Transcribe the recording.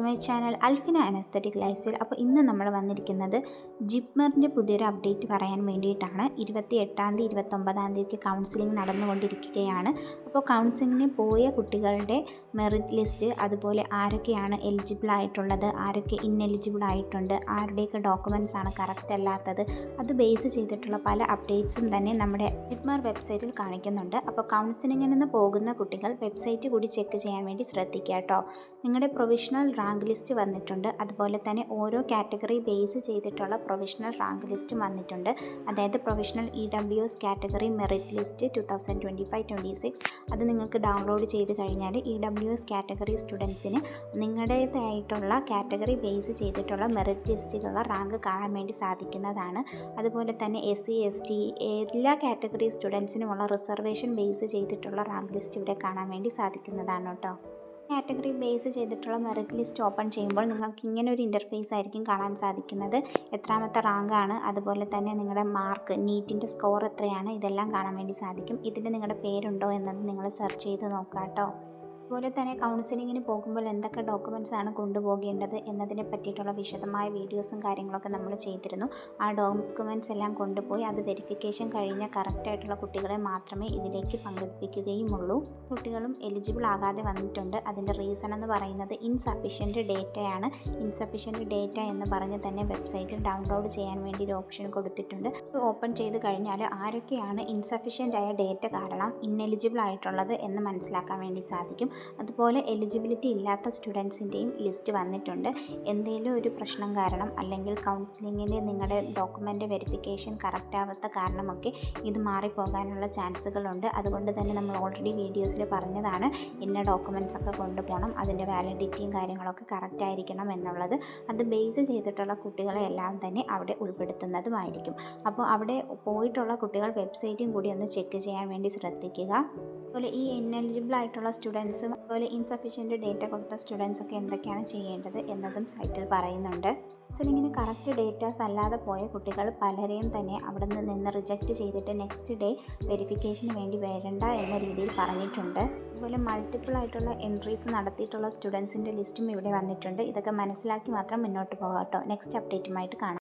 My channel Alfina an aesthetic lifestyle. അപ്പോൾ ഇന്ന് നമ്മൾ വന്നിരിക്കുന്നത് ജിപ്മറിൻ്റെ പുതിയൊരു അപ്ഡേറ്റ് പറയാൻ വേണ്ടിയിട്ടാണ്. 28-ാം തീയതി 29-ാം തീയതിക്ക് കൗൺസിലിംഗ് നടന്നുകൊണ്ടിരിക്കുകയാണ്. അപ്പോൾ കൗൺസിലിങ്ങിന് പോയ കുട്ടികളുടെ മെറിറ്റ് ലിസ്റ്റ്, അതുപോലെ ആരൊക്കെയാണ് എലിജിബിൾ ആയിട്ടുള്ളത്, ആരൊക്കെ ഇന്നെലിജിബിൾ ആയിട്ടുണ്ട്, ആരുടെയൊക്കെ ഡോക്യുമെൻറ്റ്സ് ആണ് കറക്റ്റ് അല്ലാത്തത്, അത് ബേസ് ചെയ്തിട്ടുള്ള പല അപ്ഡേറ്റ്സും തന്നെ നമ്മുടെ ജിപ്മർ വെബ്സൈറ്റിൽ കാണിക്കുന്നുണ്ട്. അപ്പോൾ കൗൺസിലിങ്ങിൽ നിന്ന് പോകുന്ന കുട്ടികൾ വെബ്സൈറ്റ് കൂടി ചെക്ക് ചെയ്യാൻ വേണ്ടി ശ്രദ്ധിക്കുക കേട്ടോ. നിങ്ങളുടെ പ്രൊവിഷണൽ റാങ്ക് ലിസ്റ്റ് വന്നിട്ടുണ്ട്. അതുപോലെ തന്നെ ഓരോ കാറ്റഗറി ബേസ് ചെയ്തിട്ടുള്ള പ്രൊവിഷണൽ റാങ്ക് ലിസ്റ്റ് വന്നിട്ടുണ്ട്. അതായത് provisional EWS category merit list 2025-26 അത് നിങ്ങൾക്ക് ഡൗൺലോഡ് ചെയ്ത് കഴിഞ്ഞാൽ EWS കാറ്റഗറി സ്റ്റുഡൻസിന് നിങ്ങളുടേതായിട്ടുള്ള കാറ്റഗറി ബേസ് ചെയ്തിട്ടുള്ള മെറിറ്റ് ലിസ്റ്റിലുള്ള റാങ്ക് കാണാൻ വേണ്ടി സാധിക്കുന്നതാണ്. അതുപോലെ തന്നെ SC ST എല്ലാ കാറ്റഗറി സ്റ്റുഡൻസിനുമുള്ള റിസർവേഷൻ ബേസ് ചെയ്തിട്ടുള്ള റാങ്ക് ലിസ്റ്റ് ഇവിടെ കാണാൻ വേണ്ടി സാധിക്കുന്നതാണ് കേട്ടോ. കാറ്റഗറി ബേസ് ചെയ്തിട്ടുള്ള മെറിറ്റ് ലിസ്റ്റ് ഓപ്പൺ ചെയ്യുമ്പോൾ നിങ്ങൾക്ക് ഇങ്ങനെ ഒരു ഇൻ്റർഫേസ് ആയിരിക്കും കാണാൻ സാധിക്കുന്നത്. എത്രാമത്തെ റാങ്കാണ്, അതുപോലെ തന്നെ നിങ്ങളുടെ മാർക്ക്, നീറ്റിൻ്റെ സ്കോർ എത്രയാണ്, ഇതെല്ലാം കാണാൻ വേണ്ടി സാധിക്കും. ഇതിൽ നിങ്ങളുടെ പേരുണ്ടോ എന്നത് നിങ്ങൾ സെർച്ച് ചെയ്ത് നോക്കുക കേട്ടോ. അതുപോലെ തന്നെ കൗൺസിലിങ്ങിന് പോകുമ്പോൾ എന്തൊക്കെ ഡോക്യുമെൻറ്റ്സ് ആണ് കൊണ്ടുപോകേണ്ടത് എന്നതിനെ പറ്റിയിട്ടുള്ള വിശദമായ വീഡിയോസും കാര്യങ്ങളൊക്കെ നമ്മൾ ചെയ്തിരുന്നു. ആ ഡോക്യുമെൻറ്റ്സ് എല്ലാം കൊണ്ടുപോയി അത് വെരിഫിക്കേഷൻ കഴിഞ്ഞ കറക്റ്റായിട്ടുള്ള കുട്ടികളെ മാത്രമേ ഇതിലേക്ക് പങ്കെടുപ്പിക്കുകയുമുള്ളൂ. കുട്ടികളും എലിജിബിൾ ആകാതെ വന്നിട്ടുണ്ട്. അതിൻ്റെ റീസൺ എന്ന് പറയുന്നത് ഇൻസഫിഷ്യൻറ്റ് ഡേറ്റയാണ്. ഇൻസഫിഷ്യൻറ്റ് ഡേറ്റ എന്ന് പറഞ്ഞ് തന്നെ വെബ്സൈറ്റിൽ ഡൗൺലോഡ് ചെയ്യാൻ വേണ്ടി ഒരു ഓപ്ഷൻ കൊടുത്തിട്ടുണ്ട്. അത് ഓപ്പൺ ചെയ്ത് കഴിഞ്ഞാൽ ആരൊക്കെയാണ് ഇൻസഫിഷ്യൻ്റ് ആയ ഡേറ്റ കാരണം ഇന്നെലിജിബിൾ ആയിട്ടുള്ളത് എന്ന് മനസ്സിലാക്കാൻ വേണ്ടി സാധിക്കും. അതുപോലെ എലിജിബിലിറ്റി ഇല്ലാത്ത സ്റ്റുഡൻസിൻ്റെയും ലിസ്റ്റ് വന്നിട്ടുണ്ട്. എന്തെങ്കിലും ഒരു പ്രശ്നം കാരണം അല്ലെങ്കിൽ കൗൺസിലിങ്ങിൻ്റെ നിങ്ങളുടെ ഡോക്യുമെൻ്റ് വെരിഫിക്കേഷൻ കറക്റ്റ് ആവാത്ത കാരണമൊക്കെ ഇത് മാറിപ്പോകാനുള്ള ചാൻസുകളുണ്ട്. അതുകൊണ്ട് തന്നെ നമ്മൾ ഓൾറെഡി വീഡിയോസിൽ പറഞ്ഞതാണ് ഇന്ന ഡോക്യുമെൻറ്റ്സ് ഒക്കെ കൊണ്ടുപോകണം, അതിൻ്റെ വാലിഡിറ്റിയും കാര്യങ്ങളൊക്കെ കറക്റ്റ് ആയിരിക്കണം എന്നുള്ളത്. അത് ബേസ് ചെയ്തിട്ടുള്ള കുട്ടികളെ എല്ലാം തന്നെ അവിടെ ഉൾപ്പെടുത്തുന്നതുമായിരിക്കും. അപ്പോൾ അവിടെ പോയിട്ടുള്ള കുട്ടികൾ വെബ്സൈറ്റും കൂടി ഒന്ന് ചെക്ക് ചെയ്യാൻ വേണ്ടി ശ്രദ്ധിക്കുക. അതുപോലെ ഈ ഇന്നെലിജിബിൾ ആയിട്ടുള്ള സ്റ്റുഡൻസും അതുപോലെ ഇൻസഫിഷ്യൻറ്റ് ഡേറ്റ കൊടുത്ത സ്റ്റുഡൻസൊക്കെ എന്തൊക്കെയാണ് ചെയ്യേണ്ടത് എന്നതും സൈറ്റിൽ പറയുന്നുണ്ട്. കൗൺസിലിങ്ങിന് കറക്റ്റ് ഡേറ്റാസ് അല്ലാതെ പോയ കുട്ടികൾ പലരെയും തന്നെ അവിടെ നിന്ന് റിജക്റ്റ് ചെയ്തിട്ട് നെക്സ്റ്റ് ഡേ വെരിഫിക്കേഷന് വേണ്ടി വരണ്ട എന്ന രീതിയിൽ പറഞ്ഞിട്ടുണ്ട്. അതുപോലെ മൾട്ടിപ്പിൾ ആയിട്ടുള്ള എൻട്രീസ് നടത്തിയിട്ടുള്ള സ്റ്റുഡൻസിൻ്റെ ലിസ്റ്റും ഇവിടെ വന്നിട്ടുണ്ട്. ഇതൊക്കെ മനസ്സിലാക്കി മാത്രം മുന്നോട്ട് പോകാം കേട്ടോ. നെക്സ്റ്റ് അപ്ഡേറ്റുമായിട്ട് കാണാം.